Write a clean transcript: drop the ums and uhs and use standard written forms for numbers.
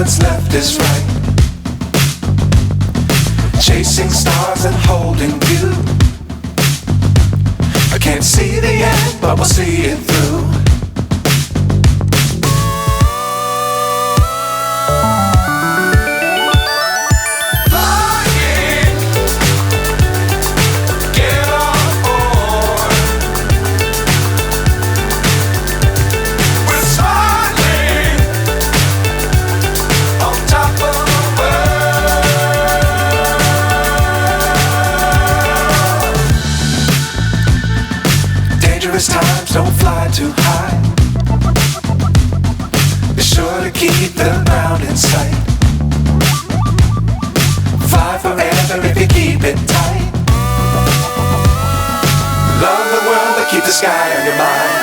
what's left is right. Chasing stars and holding you. I can't see the end, but we'll see it through. Times don't fly too high. Be sure to keep the ground in sight. Fly forever if you keep it tight. Love the world but keep the sky on your mind.